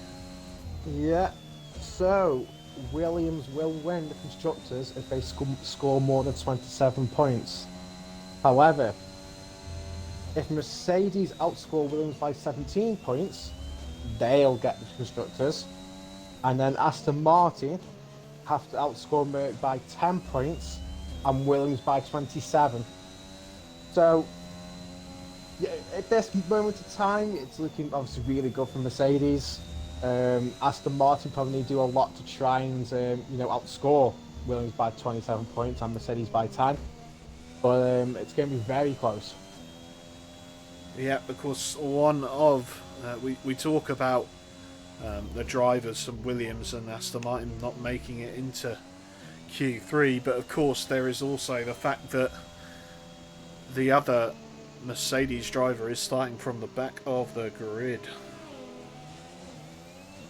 Yeah. So Williams will win the constructors if they score more than 27 points. However, if Mercedes outscore Williams by 17 points, they'll get the constructors, and then Aston Martin have to outscore Merc by 10 points and Williams by 27. So, yeah, at this moment of time, it's looking obviously really good for Mercedes. Aston Martin probably need to do a lot to try and outscore Williams by 27 points and Mercedes by 10. But it's going to be very close. Yeah, of course, one of we talk about the drivers from Williams and Aston Martin not making it into Q3, but of course there is also the fact that the other Mercedes driver is starting from the back of the grid.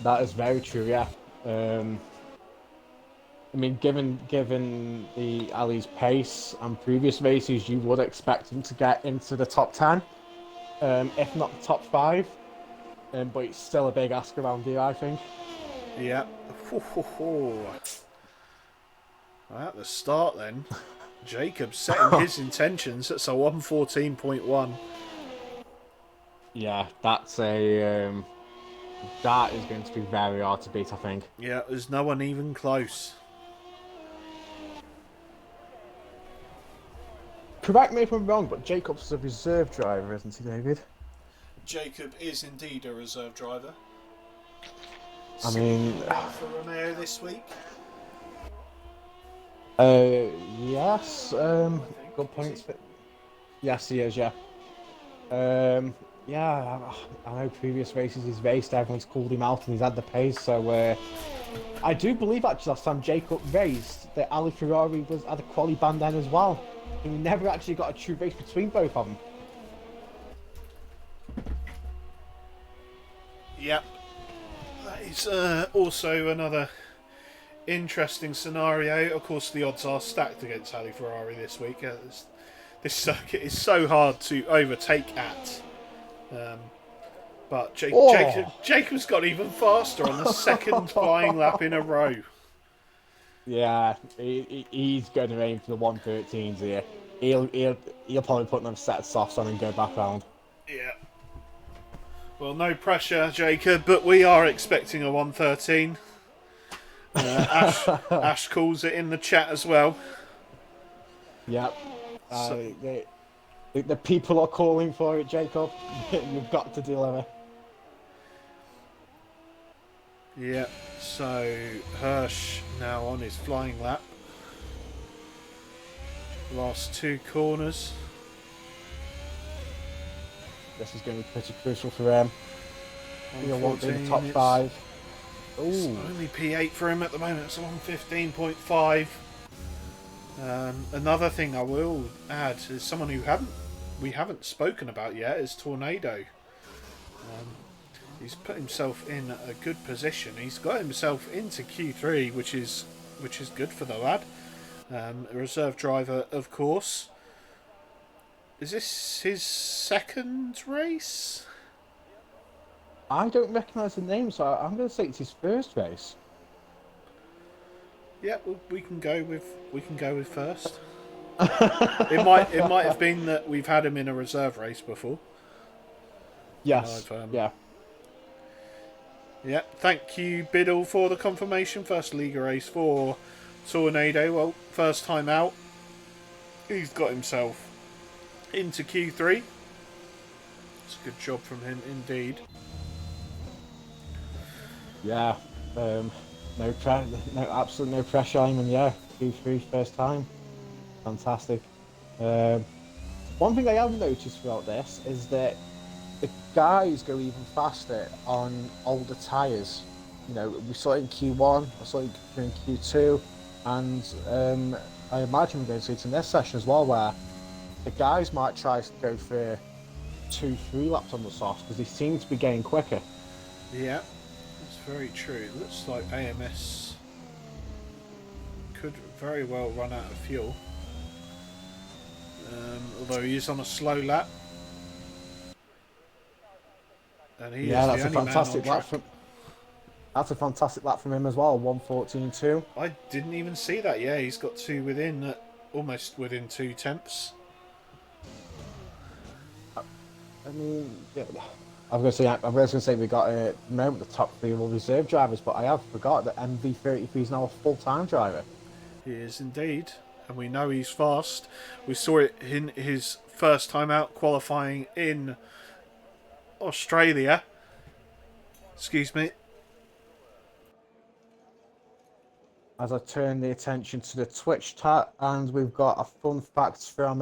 That is very true, yeah. I mean, given the Ali's pace and previous races, you would expect him to get into the top 10, if not the top 5. But it's still a big ask around here, I think. Yeah. At the start then, Jacob setting his intentions. That's a 114.1. Yeah, that's a that is going to be very hard to beat, I think. Yeah, there's no one even close. Correct me if I'm wrong, but Jacob's a reserve driver, isn't he, David? Jacob is indeed a reserve driver. I mean, for Romeo this week. Yes. Good points. Yes, he is. Yeah. Yeah. I know previous races he's raced, everyone's called him out, and he's had the pace. So I do believe actually last time Jacob raced, that Ali Ferrari had a quali band then as well. And we never actually got a true race between both of them. Yep. That is also another interesting scenario. Of course, the odds are stacked against Ali Ferrari this week. This circuit is so hard to overtake at. But Jacob's got even faster on the second flying lap in a row. Yeah, he's going to aim for the 113s here. He'll probably put them set of softs on and go back round. Yeah. Well, no pressure, Jacob, but we are expecting a 113. Ash calls it in the chat as well. Yep. The people are calling for it, Jacob. You've got to deliver. Yeah, so Hirsch now on his flying lap. Last two corners. This is going to be pretty crucial for him. He'll want in the top 5. It's only P8 for him at the moment. It's on 15.5. Another thing I will add is someone who we haven't spoken about yet is Tornado. He's put himself in a good position. He's got himself into Q3, which is good for the lad. A reserve driver, of course. Is this his second race? I don't recognise the name, so I'm going to say it's his first race. Yeah, well, we can go with first. it might have been that we've had him in a reserve race before. Yes. Yeah. Yeah, thank you, Biddle, for the confirmation. First Liga race for Tornado. Well, first time out. He's got himself into Q3. It's a good job from him, indeed. Yeah. Um, no, absolute no pressure on him, and yeah, Q3 first time, fantastic. Um, One thing I have noticed throughout this is that the guys go even faster on older tyres. You know, we saw it in Q1, I saw it in Q2, and I imagine we're going to see it in this session as well, where the guys might try to go for 2, 3 laps on the softs because they seem to be getting quicker. Yeah, that's very true. It looks like AMS could very well run out of fuel. Although he is on a slow lap. And he Yeah, is the that's a only man on fantastic lap track. from him as well. 1:14.2. I didn't even see that. Yeah, he's got two within, almost within 2 tenths. I mean, yeah, I was going to say we got at the moment the top three will reserve drivers, but I have forgot that MV33 is now a full-time driver. He is indeed. And we know he's fast. We saw it in his first time out qualifying in Australia. Excuse me. As I turn the attention to the Twitch chat, and we've got a fun fact from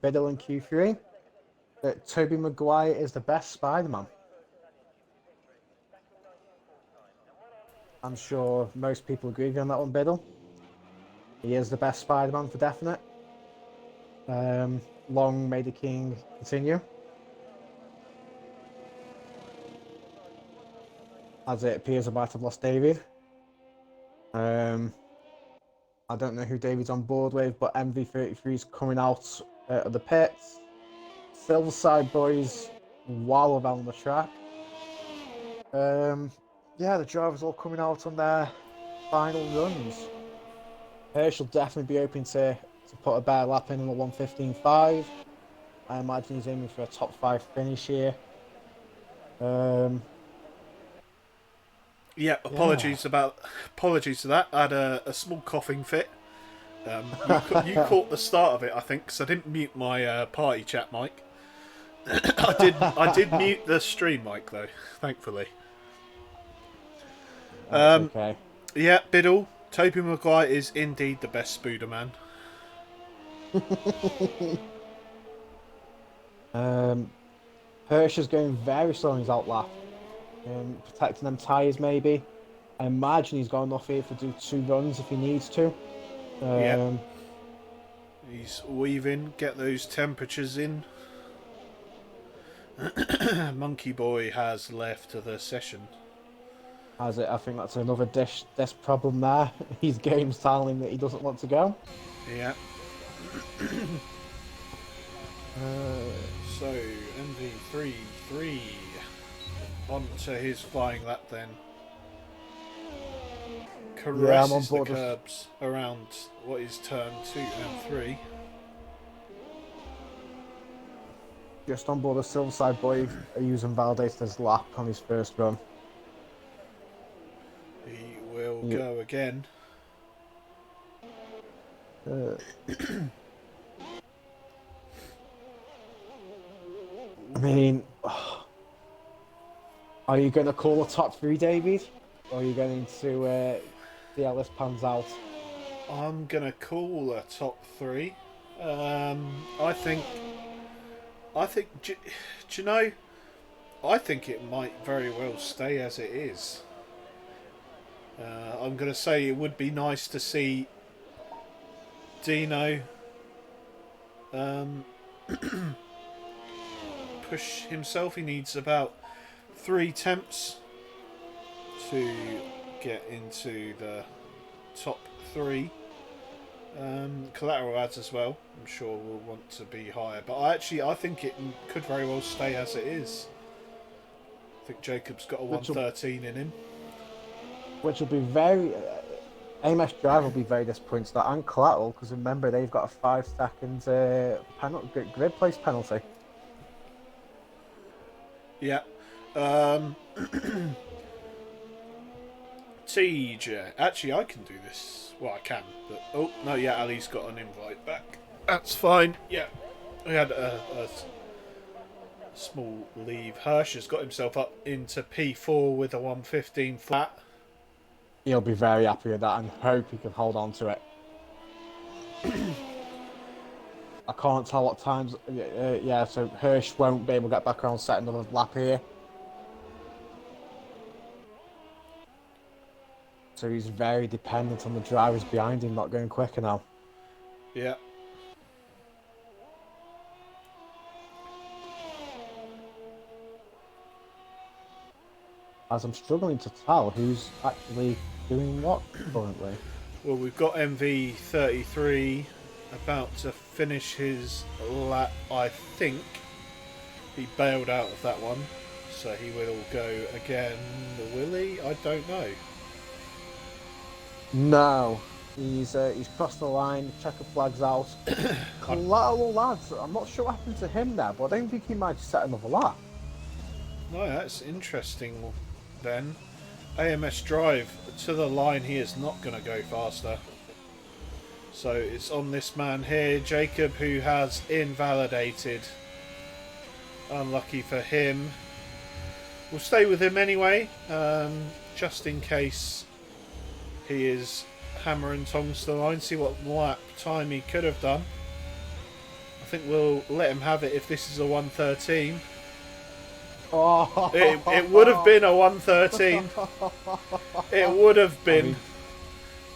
Biddle in Q3 that Tobey Maguire is the best Spider-Man. I'm sure most people agree with you on that one, Biddle. He is the best Spider-Man for definite. Long may the king continue. As it appears, I might have lost David. Um, I don't know who David's on board with, but MV33 is coming out of the pits. Silverside boys, wow, around the track. Yeah, the drivers all coming out on their final runs. Hirsch will definitely be open to put a better lap in on the 1:15.5. I imagine he's aiming for a top 5 finish here. Yeah, Yeah. apologies to that. I had a small coughing fit. You caught the start of it, I think, because I didn't mute my party chat mic. I did mute the stream mic though, thankfully. That's okay. Yeah, Biddle, Tobey Maguire is indeed the best Spooderman. Hirsch is going very slow in his outlap, protecting them tyres maybe. I imagine he's got enough here to do 2 runs if he needs to. Yep, Um, he's weaving, get those temperatures in. Monkey Boy has left the session. As it, I think that's another this problem there. His game's telling him that he doesn't want to go. Yeah. Uh, So MV33 onto his flying lap then. yeah, I'm on Caresses the board. curbs around what is turn 2 and 3. Just on board a Silverside boy using Validator's lap on his first run. He will Yeah. go again. Uh, I mean, are you going to call a top 3, David? Or are you going to see how this pans out? I'm gonna call a top 3. I think. Do you know? I think it might very well stay as it is. I'm gonna say it would be nice to see Dino push himself. He needs about 3 temps to get into the top 3. Collateral ads as well. I'm sure will want to be higher, but I think it could very well stay as it is. I think Jacob's got a 113 in him. Which will be very. AMS Drive will be very disappointed that, and Collateral, because remember they've got a 5-second grid place penalty. Yeah. Um, TJ. Actually, I can do this. Well, I can, but oh no, yeah, Ali's got an invite back. That's fine. Yeah, we had a small leave. Hirsch has got himself up into P4 with a 115 flat. He'll be very happy with that and hope he can hold on to it. I can't tell what times. Yeah, so Hirsch won't be able to get back around set another lap here. So he's very dependent on the drivers behind him not going quicker now. Yeah. As I'm struggling to tell who's actually doing what currently. Well, we've got MV33 about to finish his lap. I think he bailed out of that one, so he will go again. Will he? I don't know. No, he's crossed the line. Checker flags out. Collateral lads. I'm not sure what happened to him there, but I don't think he might set another lap. No, that's interesting. Then AMS drive to the line. He is not going to go faster. So it's on this man here, Jacob, who has invalidated. Unlucky for him. We'll stay with him anyway, just in case he is hammer and tongs to the line. See what lap time he could have done. I think we'll let him have it if this is a 113. Oh. It would have been a 113. It would have been. I mean,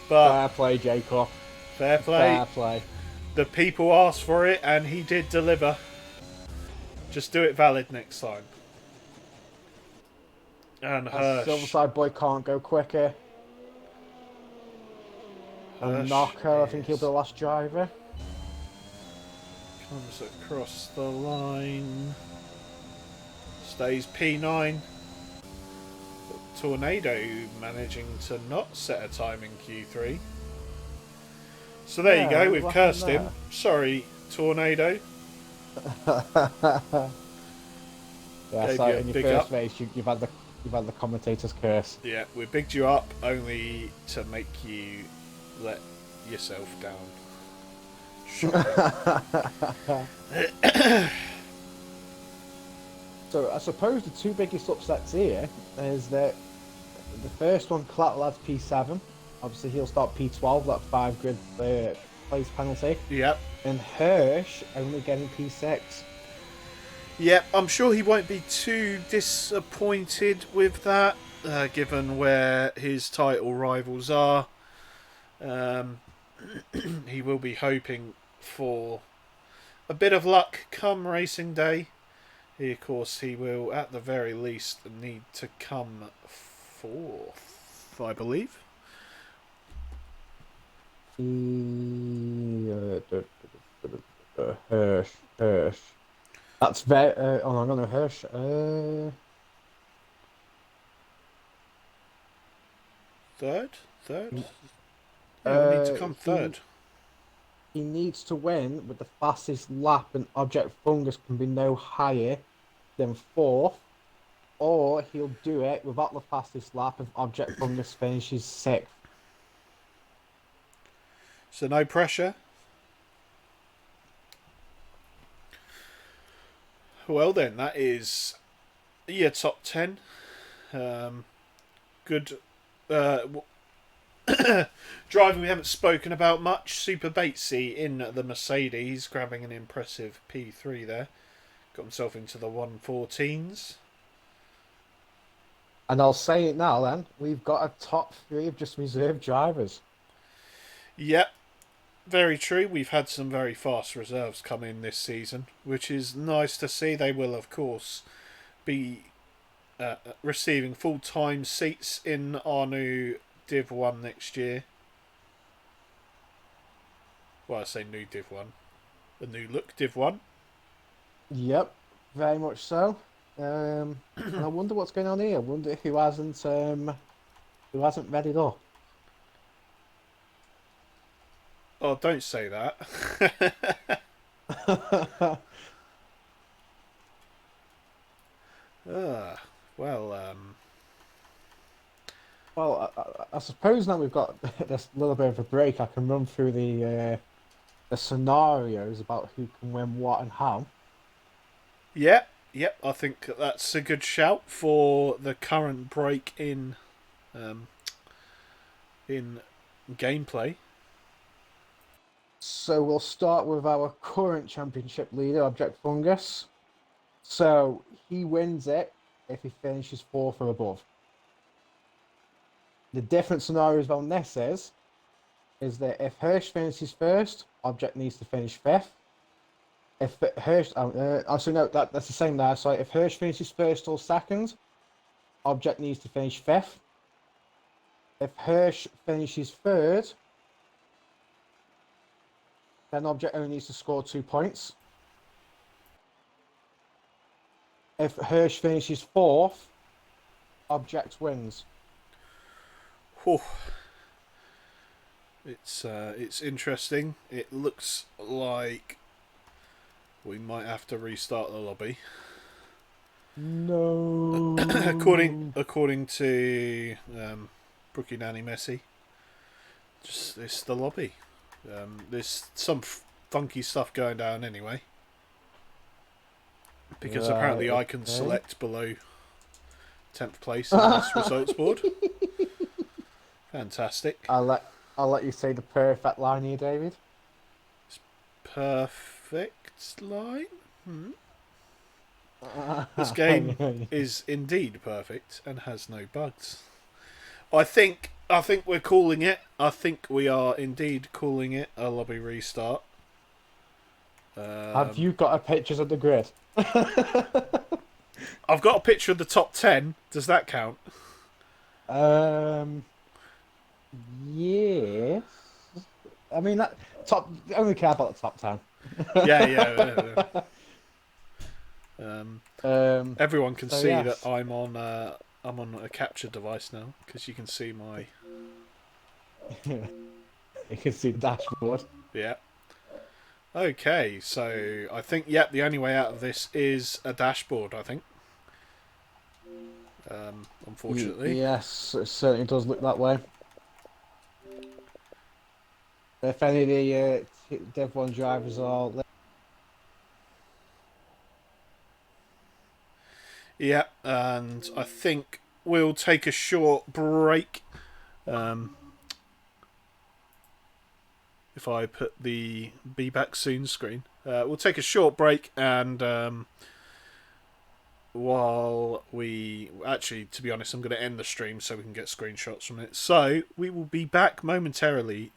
but fair play, Jacob. Fair play. Fair play. The people asked for it and he did deliver. Just do it valid next time. And Hirsch. Silverside boy can't go quicker. And Knocker, I think he'll be the last driver. Comes across the line. Stays P9. Tornado managing to not set a time in Q3. So there you go, we've cursed him. Sorry, Tornado. Yeah, so in your first race, you've had the commentator's curse. Yeah, we bigged you up only to make you let yourself down. So I suppose the two biggest upsets here is that the first one, Clatlad's P7. Obviously, he'll start P12, that 5 grid place penalty. Yep. And Hirsch only getting P6. Yep, I'm sure he won't be too disappointed with that, given where his title rivals are. He will be hoping for a bit of luck come racing day. Of course, he will, at the very least, need to come fourth, I believe. Hirsch. That's very. Oh, I'm gonna Hirsch. Third. Yeah, we need to come third. He needs to win with the fastest lap, and Object Fungus can be no higher than fourth, or he'll do it without the fastest lap if Object Fungus finishes sixth. So no pressure. Well then, that is your top 10. Good driving we haven't spoken about much. Super Batesy in the Mercedes, grabbing an impressive P3 there. Got himself into the 114s. And I'll say it now then, we've got a top 3 of just reserve drivers. Yep, very true. We've had some very fast reserves come in this season, which is nice to see. They will, of course, be receiving full-time seats in our new Div 1 next year. Well, I say new Div 1. The new look Div 1. Yep, very much so. And I wonder what's going on here. I wonder who hasn't readied up. Oh, don't say that. Well, Well, I suppose now we've got this little bit of a break. I can run through the scenarios about who can win what and how. Yeah, yep. I think that's a good shout for the current break um, in gameplay. So we'll start with our current championship leader, Object Fungus. So he wins it if he finishes fourth or above. The different scenarios on this is that if Hirsch finishes first, Object needs to finish fifth. If Hirsch, also no, that's the same there. So if Hirsch finishes first or second, Object needs to finish fifth. If Hirsch finishes third, then Object only needs to score 2 points. If Hirsch finishes fourth, Object wins. Whew. It's interesting. It looks like we might have to restart the lobby. No. according to Brookie Nanny Messi, just it's the lobby. There's some funky stuff going down anyway. Because apparently I can select below 10th place in this results board. Fantastic. I'll let you say the perfect line here, David. Perfect line? This game is indeed perfect and has no bugs. I think we're calling it. I think we are indeed calling it a lobby restart. Have you got a pictures of the grid? I've got a picture of the top 10. Does that count? Yes. I mean that top. I only care about the top 10. Yeah. Everyone can see yes. that I'm on a capture device now because you can see my. You can see the dashboard. Yeah. Okay, so I think the only way out of this is a dashboard. I think. Unfortunately. Yes, it certainly does look that way. If any of the Div 1 drivers are... Yeah, and I think we'll take a short break. If I put the Be Back Soon screen. We'll take a short break and while we... Actually, to be honest, I'm going to end the stream so we can get screenshots from it. So, we will be back momentarily.